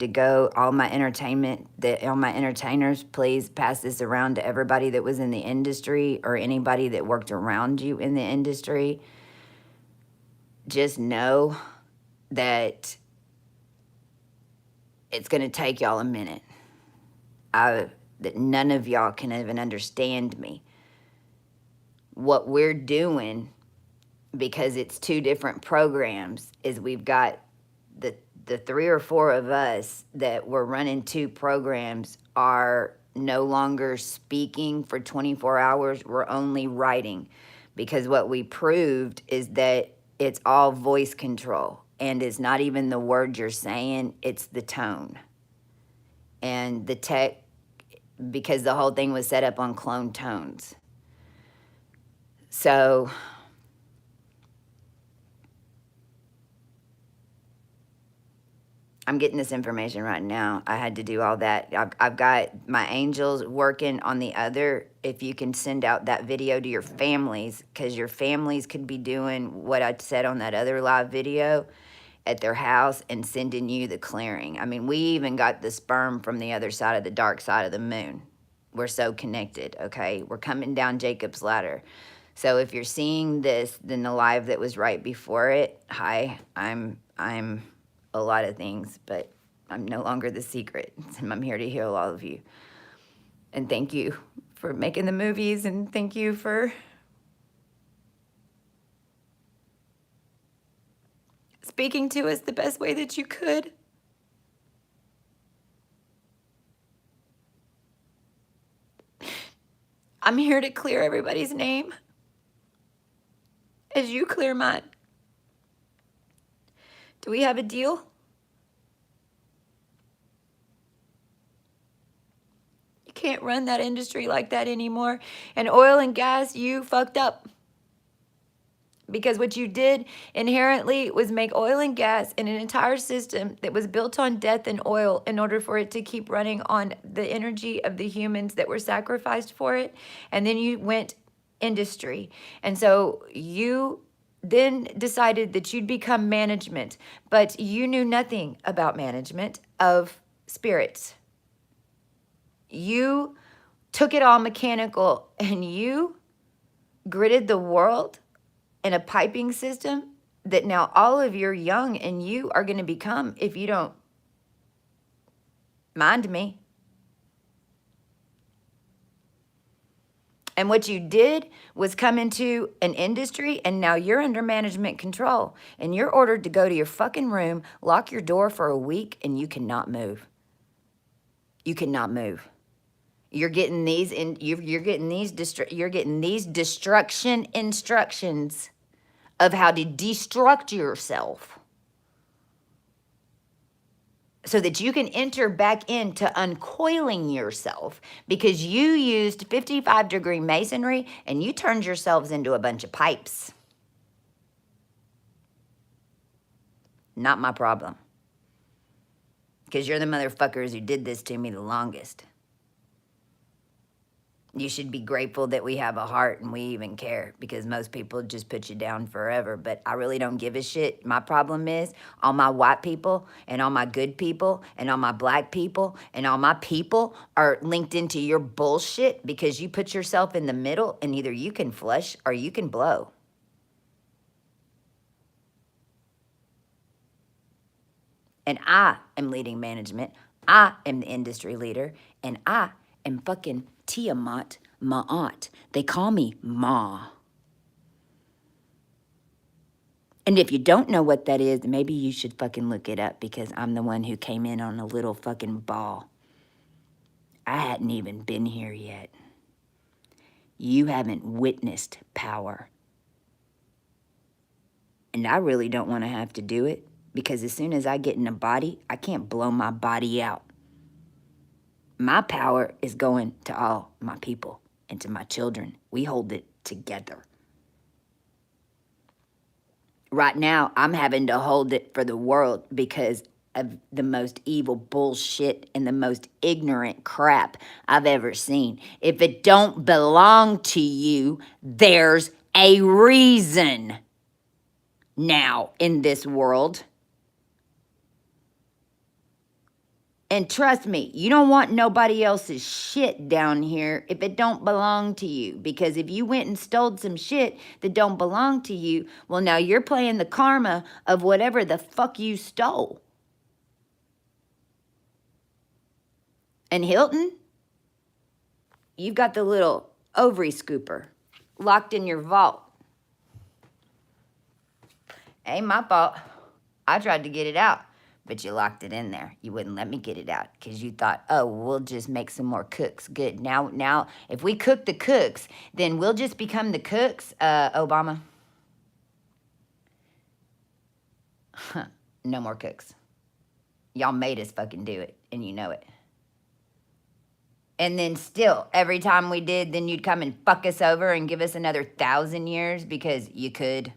to go. All my entertainers, please pass this around to everybody that was in the industry or anybody that worked around you in the industry. Just know that it's going to take y'all a minute. That none of y'all can even understand me. What we're doing, because it's two different programs, is we've got the 3 or 4 of us that were running 2 programs are no longer speaking for 24 hours. We're only writing, because what we proved is that it's all voice control, and it's not even the words you're saying, it's the tone and the tech, because the whole thing was set up on clone tones. So I'm getting this information right now. I had to do all that. I've got my angels working on the other. If you can send out that video to your families, because your families could be doing what I said on that other live video at their house and sending you the clearing. I mean, we even got the sperm from the other side of the dark side of the moon. We're so connected, okay? We're coming down Jacob's ladder. So if you're seeing this, then the live that was right before it, hi, I'm a lot of things, but I'm no longer the secret. I'm here to heal all of you. And thank you for making the movies, and thank you for speaking to us the best way that you could. I'm here to clear everybody's name as you clear mine. Do we have a deal? You can't run that industry like that anymore. And oil and gas, you fucked up. Because what you did inherently was make oil and gas in an entire system that was built on death and oil in order for it to keep running on the energy of the humans that were sacrificed for it. And then you went industry. And so you then decided that you'd become management, but you knew nothing about management of spirits. You took it all mechanical, and you gridded the world in a piping system that now all of your young and you are going to become, if you don't mind me. And what you did was come into an industry, and now you're under management control, and you're ordered to go to your fucking room, lock your door for a week, and you cannot move. You cannot move. You're getting these you're getting these destruction instructions of how to destruct yourself, so that you can enter back into uncoiling yourself, because you used 55-degree masonry and you turned yourselves into a bunch of pipes. Not my problem, because you're the motherfuckers who did this to me the longest. You should be grateful that we have a heart and we even care, because most people just put you down forever. But I really don't give a shit. My problem is all my white people and all my good people and all my black people and all my people are linked into your bullshit, because you put yourself in the middle, and either you can flush or you can blow. And I am leading management. I am the industry leader, and I am fucking Tiamat Ma'at. They call me Ma. And if you don't know what that is, maybe you should fucking look it up, because I'm the one who came in on a little fucking ball. I hadn't even been here yet. You haven't witnessed power. And I really don't want to have to do it, because as soon as I get in a body, I can't blow my body out. My power is going to all my people and to my children. We hold it together. Right now, I'm having to hold it for the world because of the most evil bullshit and the most ignorant crap I've ever seen. If it don't belong to you, there's a reason now in this world. And trust me, you don't want nobody else's shit down here if it don't belong to you. Because if you went and stole some shit that don't belong to you, well, now you're playing the karma of whatever the fuck you stole. And Hilton, you've got the little ovary scooper locked in your vault. Ain't my fault. I tried to get it out, but you locked it in there. You wouldn't let me get it out because you thought, oh, we'll just make some more cooks. Good. Now, if we cook the cooks, then we'll just become the cooks, Obama. No more cooks. Y'all made us fucking do it, and you know it. And then still, every time we did, then you'd come and fuck us over and give us another 1,000 years because you could.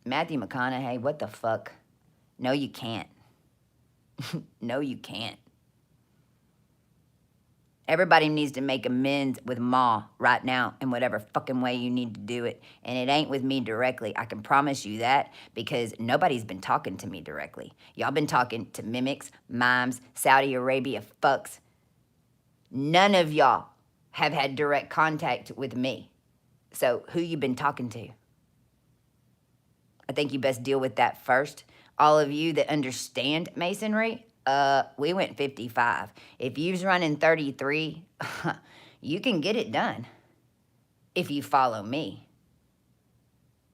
Matthew McConaughey, what the fuck? No, you can't. No, you can't. Everybody needs to make amends with Ma right now in whatever fucking way you need to do it. And it ain't with me directly. I can promise you that because nobody's been talking to me directly. Y'all been talking to mimics, mimes, Saudi Arabia fucks. None of y'all have had direct contact with me. So who you been talking to? I think you best deal with that first. All of you that understand masonry, we went 55. If you's running 33, you can get it done if you follow me.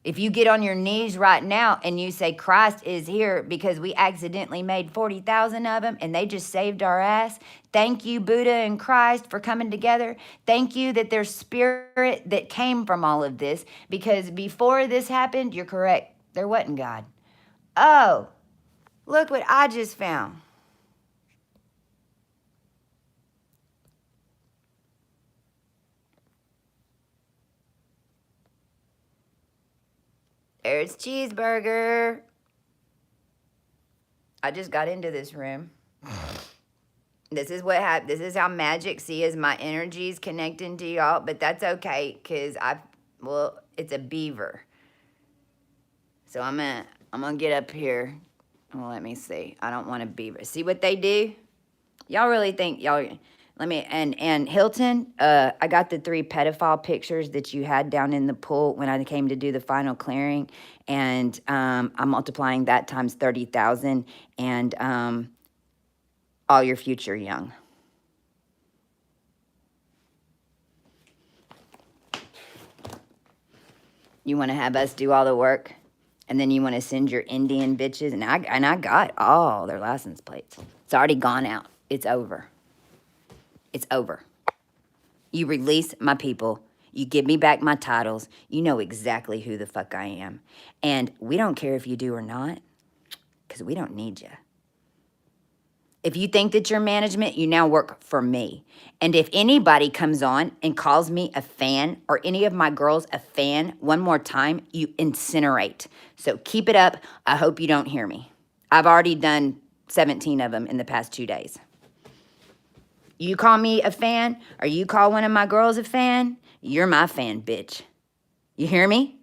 If you get on your knees right now and you say Christ is here because we accidentally made 40,000 of them and they just saved our ass, thank you, Buddha and Christ, for coming together. Thank you that there's spirit that came from all of this, because before this happened, you're correct, there wasn't God. Oh, look what I just found. There's Cheeseburger. I just got into this room. This is what happened. This is how magic sees my energies connecting to y'all, but that's okay because it's a beaver. So I'm gonna get up here. Well, let me see. I don't want a beaver. See what they do? Y'all really think y'all? Let me and Hilton. I got the 3 pedophile pictures that you had down in the pool when I came to do the final clearing, and I'm multiplying that times 30,000, and all your future young. You want to have us do all the work, and then you want to send your Indian bitches, and I got all their license plates. It's already gone out. It's over. It's over. You release my people. You give me back my titles. You know exactly who the fuck I am. And we don't care if you do or not, because we don't need you. If you think that you're management, you now work for me. And if anybody comes on and calls me a fan or any of my girls a fan one more time, you incinerate. So keep it up. I hope you don't hear me. I've already done 17 of them in the past 2 days. You call me a fan, or you call one of my girls a fan, you're my fan, bitch. You hear me?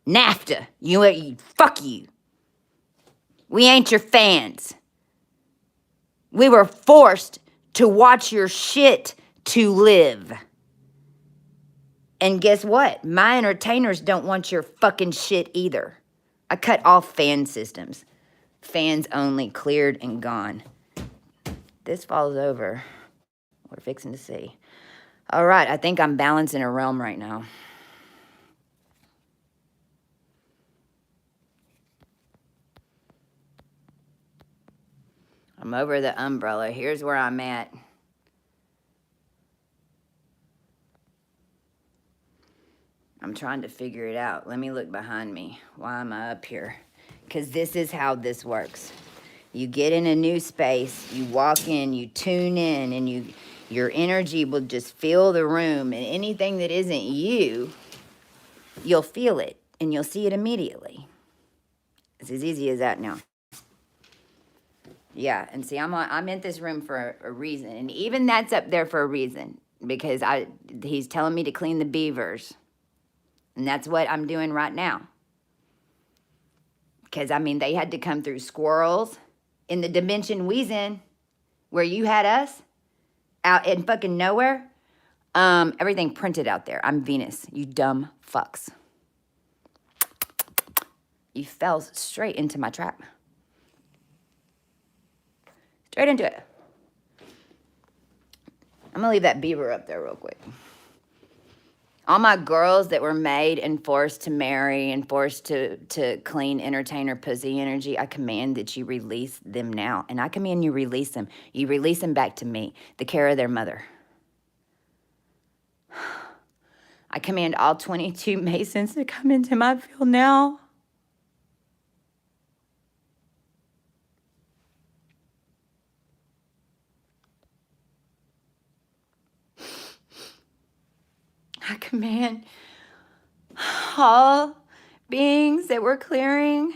NAFTA, fuck you. We ain't your fans. We were forced to watch your shit to live. And guess what? My entertainers don't want your fucking shit either. I cut off fan systems. Fans only, cleared and gone. This falls over. We're fixing to see. All right, I think I'm balancing a realm right now. I'm over the umbrella. Here's where I'm at. I'm trying to figure it out. Let me look behind me. Why am I up here? Because this is how this works. You get in a new space, you walk in, you tune in, and your energy will just fill the room. And anything that isn't you, you'll feel it, and you'll see it immediately. It's as easy as that now. Yeah, and see, I'm in this room for a reason, and even that's up there for a reason, because he's telling me to clean the beavers, and that's what I'm doing right now. Because, I mean, they had to come through squirrels, in the dimension we's in, where you had us out in fucking nowhere, everything printed out there. I'm Venus, you dumb fucks. You fell straight into my trap. Straight into it. I'm gonna leave that beaver up there real quick. All my girls that were made and forced to marry and forced to clean entertainer pussy energy, I command that you release them now. And I command you release them. You release them back to me, the care of their mother. I command all 22 Masons to come into my field now. I command all beings that were clearing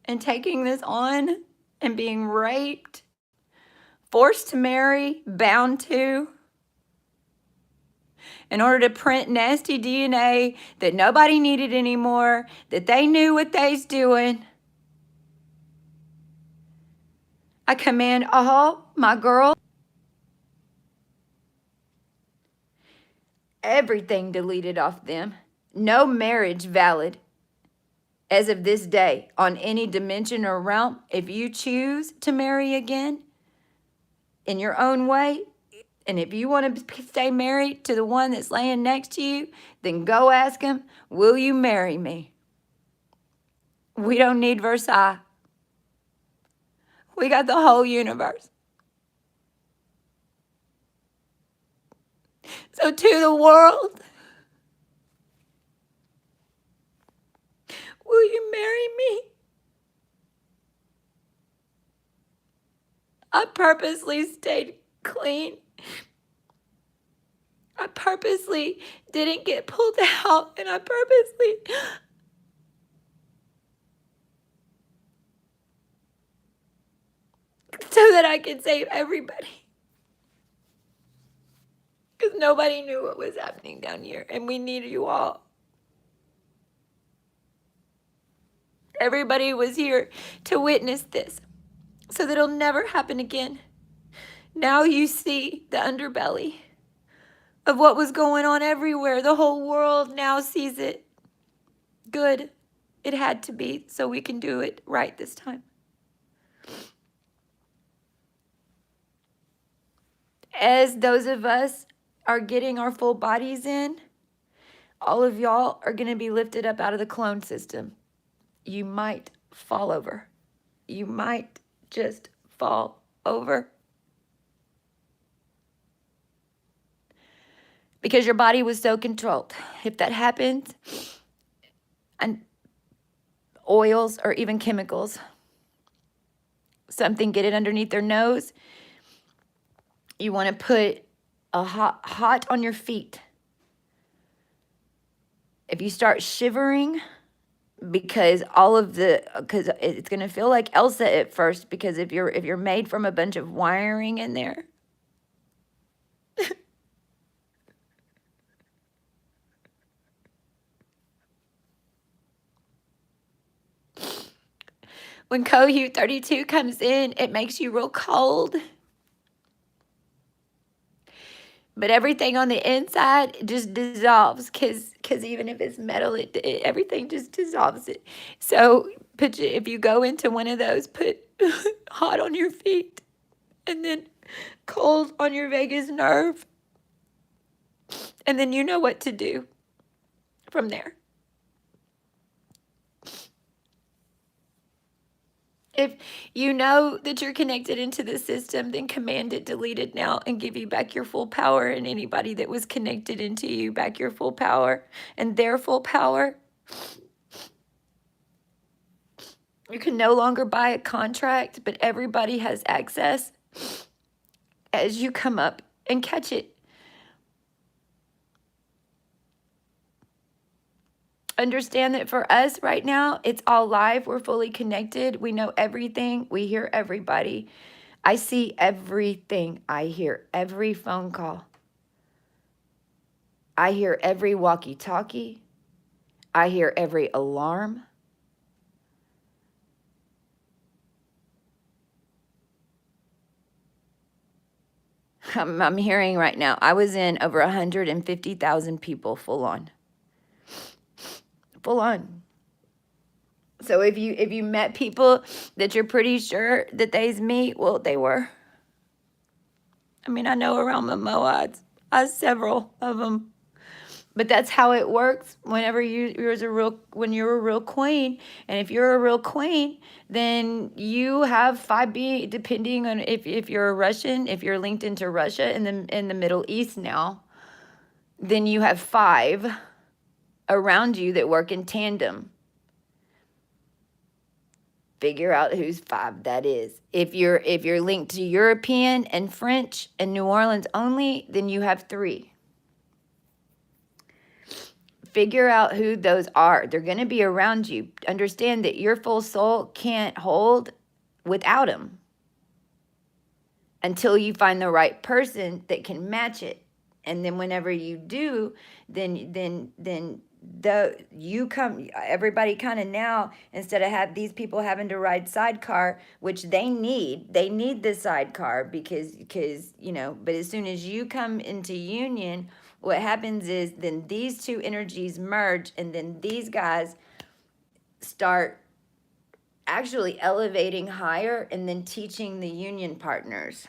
and taking this on and being raped, forced to marry, bound to, in order to print nasty DNA that nobody needed anymore, that they knew what they's doing. I command all my girls, everything deleted off them. No marriage valid as of this day on any dimension or realm. If you choose to marry again in your own way, and if you want to stay married to the one that's laying next to you, then go ask him, will you marry me? We don't need Versailles. We got the whole universe. So to the world, will you marry me? I purposely stayed clean. I purposely didn't get pulled out, and I purposely so that I could save everybody. Because nobody knew what was happening down here, and we need you all. Everybody was here to witness this so that it'll never happen again. Now you see the underbelly of what was going on everywhere. The whole world now sees it. Good. It had to be, so we can do it right this time. As those of us are getting our full bodies in, all of y'all are going to be lifted up out of the clone system. You might fall over. You might just fall over. Because your body was so controlled. If that happens, and oils or even chemicals, something get it underneath their nose, you want to put a hot on your feet. If you start shivering, because it's going to feel like Elsa at first, because if you're made from a bunch of wiring in there. When Cohue 32 comes in, it makes you real cold. But everything on the inside just dissolves, because even if it's metal, everything just dissolves it. So if you go into one of those, put hot on your feet and then cold on your vagus nerve. And then you know what to do from there. If you know that you're connected into the system, then command it deleted now and give you back your full power, and anybody that was connected into you back your full power and their full power. You can no longer buy a contract, but everybody has access as you come up and catch it. Understand that for us right now, it's all live. We're fully connected. We know everything. We hear everybody. I see everything. I hear every phone call. I hear every walkie-talkie. I hear every alarm. I'm hearing right now. I was in over 150,000 people full on. Full on. So if you met people that you're pretty sure that they's me, well, they were. I mean, I know around the Moads, several of them. But that's how it works whenever when you're a real queen. And if you're a real queen, then you have 5 depending on if you're a Russian, if you're linked into Russia in the Middle East now, then you have 5 around you that work in tandem. Figure out whose 5 that is. If you're linked to European and French and New Orleans only, then you have 3. Figure out who those are. They're going to be around you. Understand that your full soul can't hold without them until you find the right person that can match it. And then whenever you do, then you come, everybody kind of now, instead of these people having to ride sidecar, which they need this sidecar because but as soon as you come into union, what happens is then these 2 energies merge, and then these guys start actually elevating higher and then teaching the union partners.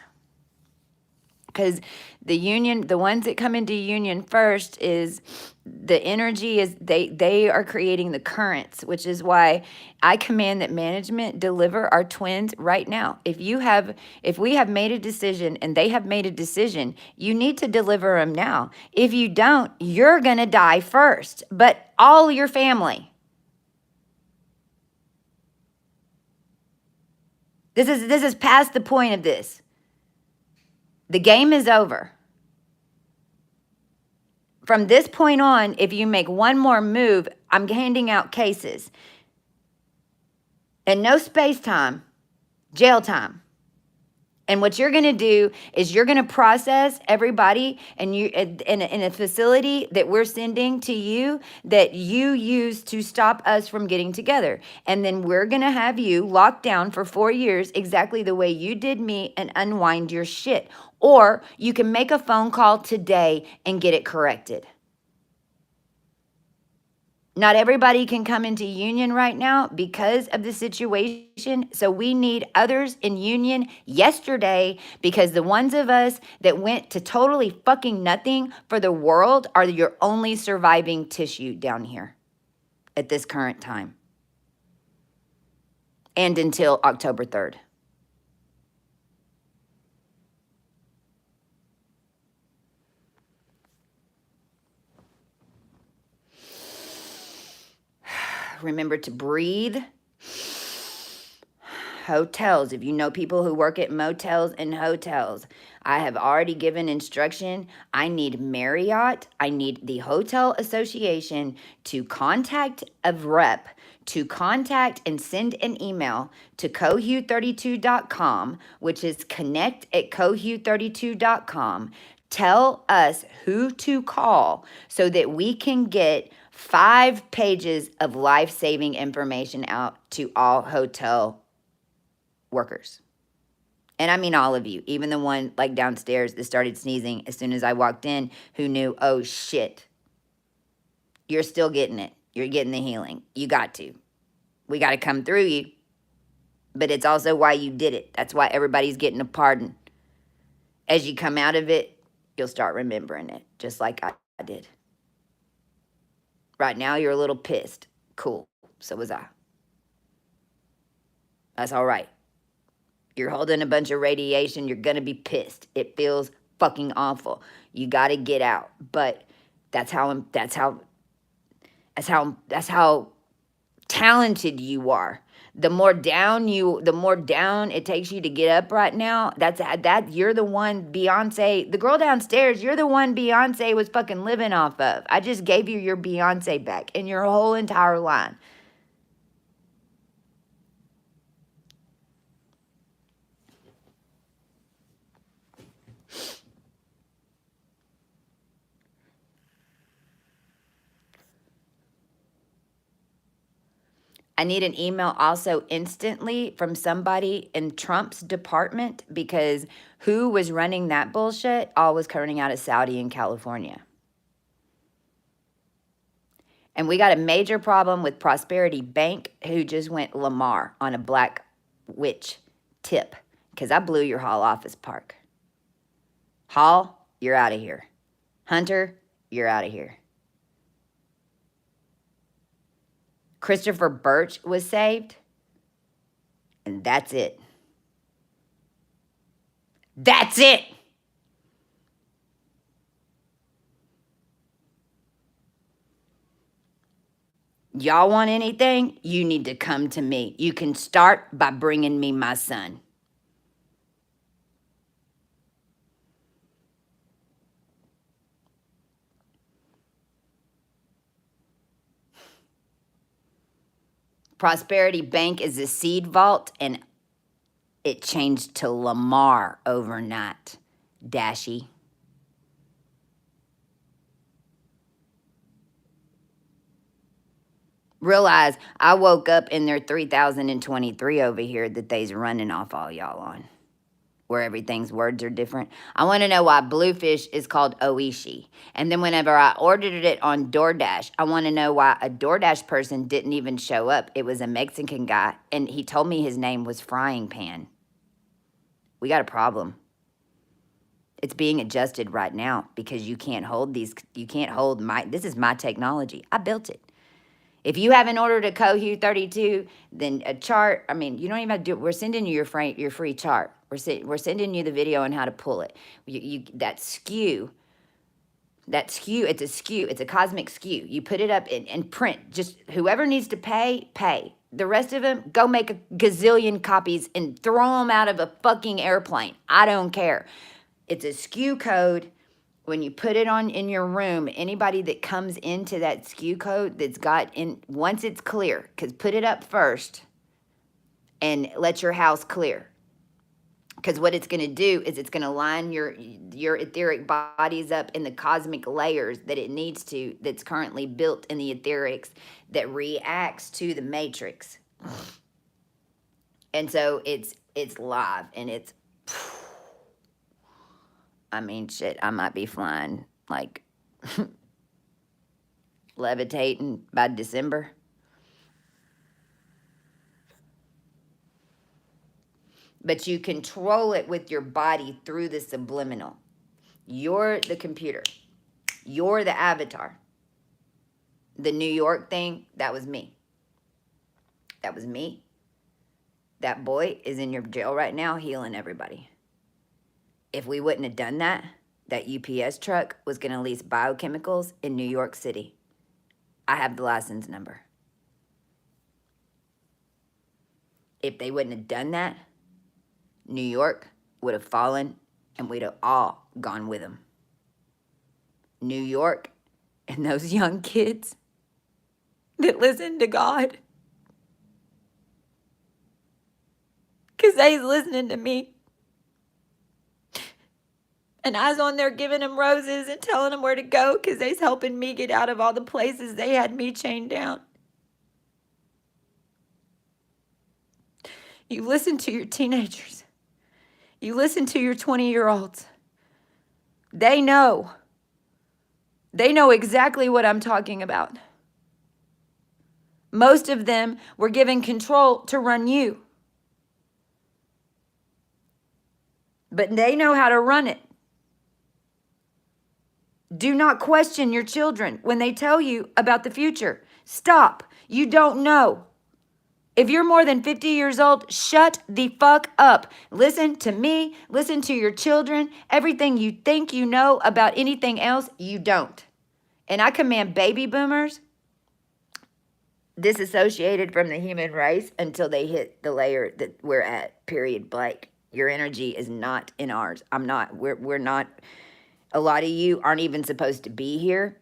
Because the ones that come into union first, is the energy is they are creating the currents, which is why I command that management deliver our twins right now. If we have made a decision and they have made a decision, you need to deliver them now. If you don't, you're gonna die first, but all your family. This is past the point of this. The game is over. From this point on, if you make one more move, I'm handing out cases. And no space time, jail time. And what you're going to do is you're going to process everybody and you in a facility that we're sending to you that you use to stop us from getting together. And then we're going to have you locked down for 4 years exactly the way you did me and unwind your shit. Or you can make a phone call today and get it corrected. Not everybody can come into union right now because of the situation. So we need others in union yesterday, because the ones of us that went to totally fucking nothing for the world are your only surviving tissue down here at this current time. And until October 3rd. Remember to breathe. Hotels, if you know people who work at motels and hotels, I have already given instruction. I need Marriott, I need the Hotel Association to contact a rep, to contact and send an email to cohu32.com, which is connect@cohu32.com. Tell us who to call so that we can get 5 pages of life-saving information out to all hotel workers. And I mean all of you, even the one like downstairs that started sneezing as soon as I walked in, who knew, oh shit, you're still getting it. You're getting the healing. You got to. We got to come through you. But it's also why you did it. That's why everybody's getting a pardon. As you come out of it, you'll start remembering it, just like I did. Right now, you're a little pissed. Cool. So was I. That's all right. You're holding a bunch of radiation. You're going to be pissed. It feels fucking awful. You got to get out. But that's how talented you are. The more down it takes you to get up right now. That you're the one Beyonce, the girl downstairs, you're the one Beyonce was fucking living off of. I just gave you your Beyonce back and your whole entire line. I need an email also instantly from somebody in Trump's department, because who was running that bullshit all was coming out of Saudi and California. And we got a major problem with Prosperity Bank, who just went Lamar on a black witch tip, because I blew your Hall office park. Hall, you're out of here. Hunter, you're out of here. Christopher Birch was saved, and that's it. That's it. Y'all want anything? You need to come to me. You can start by bringing me my son. Prosperity Bank is a seed vault, and it changed to Lamar overnight. Dashy. Realize I woke up in their 3023 over here that they's running off all y'all on, where everything's words are different. I want to know why Bluefish is called Oishi. And then whenever I ordered it on DoorDash, I want to know why a DoorDash person didn't even show up. It was a Mexican guy, and he told me his name was Frying Pan. We got a problem. It's being adjusted right now because you can't hold these. You can't hold this is my technology. I built it. If you haven't ordered a Cohu 32, then a chart, I mean, you don't even have to do it. We're sending you your free chart. We're sending you the video on how to pull it. That skew, it's a skew. It's a cosmic skew. You put it up and print. Just whoever needs to pay, pay. The rest of them, go make a gazillion copies and throw them out of a fucking airplane. I don't care. It's a skew code. When you put it on in your room, anybody that comes into that skew code that's got in, once it's clear, because put it up first and let your house clear. Because what it's going to do is it's going to line your etheric bodies up in the cosmic layers that it needs to, that's currently built in the etherics that reacts to the matrix. And so it's live, and it's, I mean, shit, I might be flying, like, levitating by December. But you control it with your body through the subliminal. You're the computer. You're the avatar. The New York thing, that was me. That was me. That boy is in your jail right now healing everybody. If we wouldn't have done that, that UPS truck was going to lease biochemicals in New York City. I have the license number. If they wouldn't have done that, New York would have fallen, and we'd have all gone with them. New York and those young kids that listen to God, because they's listening to me. And I was on there giving them roses and telling them where to go, because they's helping me get out of all the places they had me chained down. You listen to your teenagers. You listen to your 20-year-olds. They know. They know exactly what I'm talking about. Most of them were given control to run you. But they know how to run it. Do not question your children when they tell you about the future. Stop. You don't know. If you're more than 50 years old, shut the fuck up. Listen to me. Listen to your children. Everything you think you know about anything else, you don't. And I command baby boomers disassociated from the human race until they hit the layer that we're at, period, blank. Your energy is not in ours. We're not. A lot of you aren't even supposed to be here.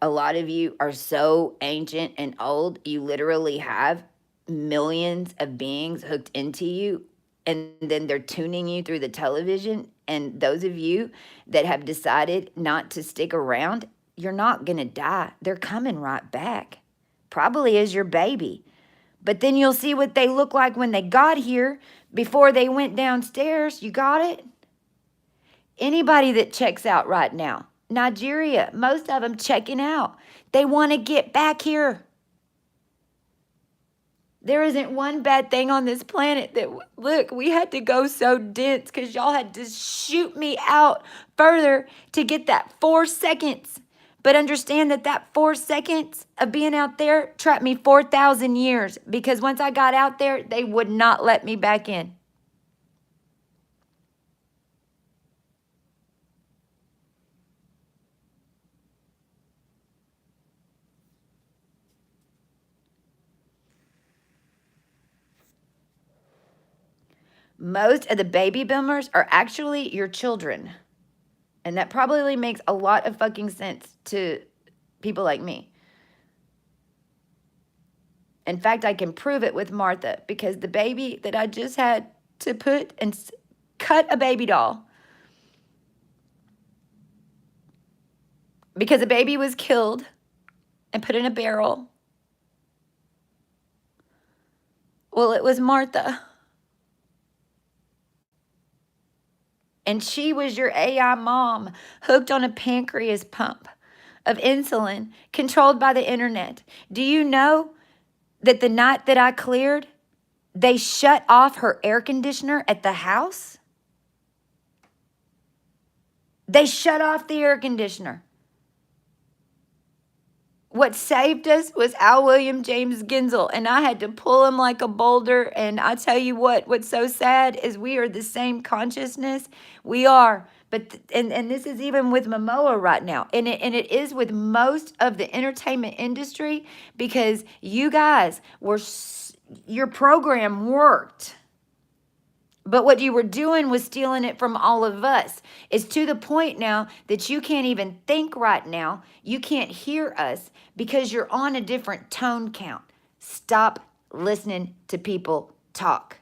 A lot of you are so ancient and old, you literally have millions of beings hooked into you, and then they're tuning you through the television. And those of you that have decided not to stick around, you're not going to die. They're coming right back, probably as your baby. But then you'll see what they look like when they got here before they went downstairs. You got it? Anybody that checks out right now, Nigeria, most of them checking out. They want to get back here. There isn't one bad thing on this planet that, look, we had to go so dense because y'all had to shoot me out further to get that 4 seconds. But understand that that 4 seconds of being out there trapped me 4,000 years, because once I got out there, they would not let me back in. Most of the baby boomers are actually your children. And that probably makes a lot of fucking sense to people like me. In fact, I can prove it with Martha, because the baby that I just had to put and cut a baby doll because a baby was killed and put in a barrel. Well, it was Martha. And she was your AI mom, hooked on a pancreas pump of insulin, controlled by the internet. Do you know that the night that I cleared, they shut off her air conditioner at the house? They shut off the air conditioner. What saved us was Al William James Ginsel, and I had to pull him like a boulder. And I tell you what's so sad is we are the same consciousness. We are. But and this is even with Momoa right now. And it is with most of the entertainment industry, because you guys were, your program worked. But what you were doing was stealing it from all of us. It's to the point now that you can't even think right now. You can't hear us because you're on a different tone count. Stop listening to people talk.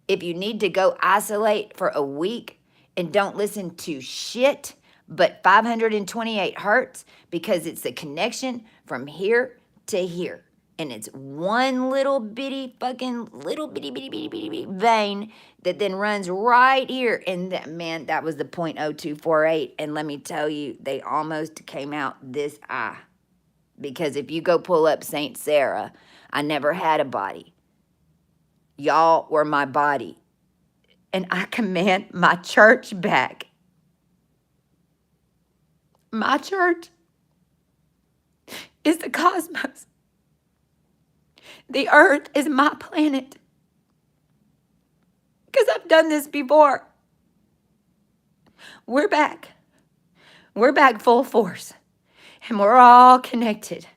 If you need to go isolate for a week and don't listen to shit but 528 hertz, because it's the connection from here to here. And it's one little bitty fucking little bitty vein that then runs right here. And that, man, that was the 0.0248. And let me tell you, they almost came out this eye. Because if you go pull up St. Sarah, I never had a body. Y'all were my body. And I command my church back. My church is the cosmos. The earth is my planet. Because I've done this before. We're back. We're back full force. And we're all connected.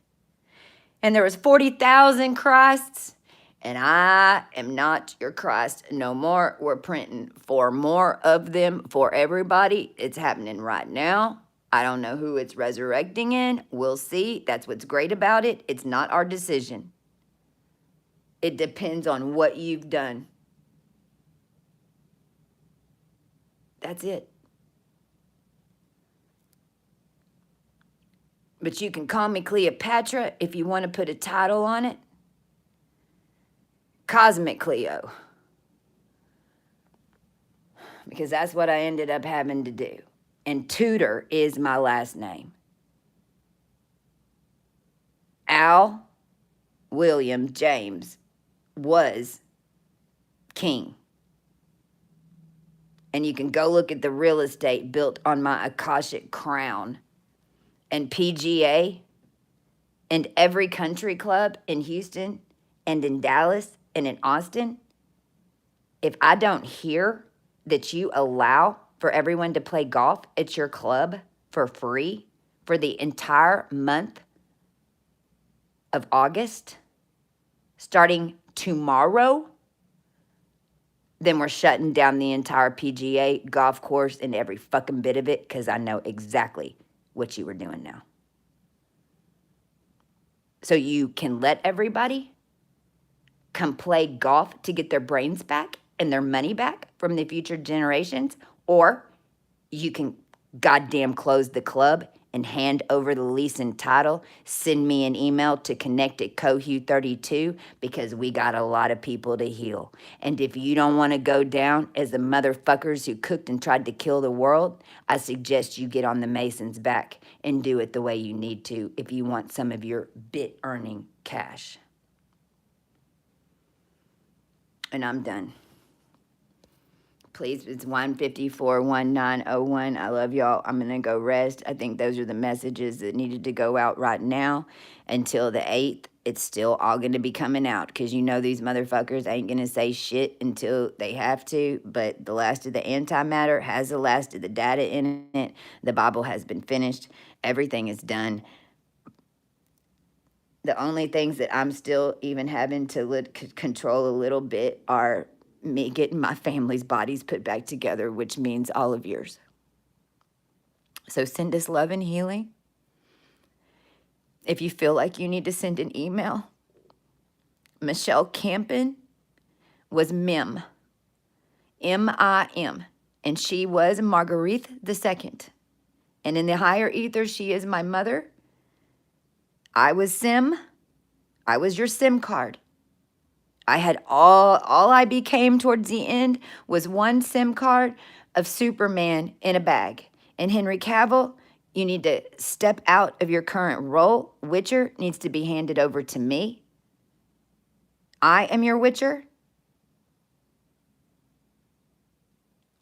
And there was 40,000 Christs. And I am not your Christ no more. We're printing 4 more of them for everybody. It's happening right now. I don't know who it's resurrecting in. We'll see. That's what's great about it. It's not our decision. It depends on what you've done. That's it. But you can call me Cleopatra if you want to put a title on it. Cosmic Cleo. Because that's what I ended up having to do. And Tudor is my last name. Al William James was king. And you can go look at the real estate built on my Akashic crown. And PGA and every country club in Houston and in Dallas and in Austin. If I don't hear that you allow for everyone to play golf at your club for free for the entire month of August, starting tomorrow, then we're shutting down the entire PGA golf course and every fucking bit of it, because I know exactly what you were doing now. So you can let everybody come play golf to get their brains back and their money back from the future generations, or you can goddamn close the club and hand over the lease and title, send me an email to connect at Cohu32 because we got a lot of people to heal. And if you don't want to go down as the motherfuckers who cooked and tried to kill the world, I suggest you get on the Masons' back and do it the way you need to if you want some of your bit earning cash. And I'm done. Please, it's 154-1901. I love y'all. I'm going to go rest. I think those are the messages that needed to go out right now. Until the 8th, it's still all going to be coming out because you know these motherfuckers ain't going to say shit until they have to. But the last of the antimatter has the last of the data in it. The Bible has been finished. Everything is done. The only things that I'm still even having to control a little bit are me getting my family's bodies put back together, which means all of yours. So send us love and healing. If you feel like you need to send an email, Michelle Campen was Mim, M-I-M, and she was Marguerite II. And in the higher ether, she is my mother. I was Sim. I was your SIM card. I had all I became towards the end was one SIM card of Superman in a bag. And Henry Cavill, you need to step out of your current role. Witcher needs to be handed over to me. I am your Witcher.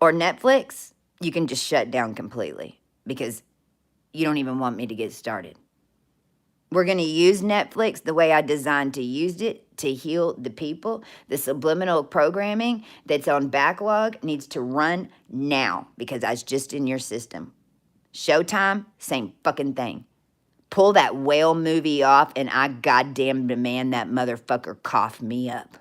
Or Netflix, you can just shut down completely because you don't even want me to get started. We're going to use Netflix the way I designed to use it to heal the people. The subliminal programming that's on backlog needs to run now because that's just in your system. Showtime, same fucking thing. Pull that whale movie off and I goddamn demand that motherfucker cough me up.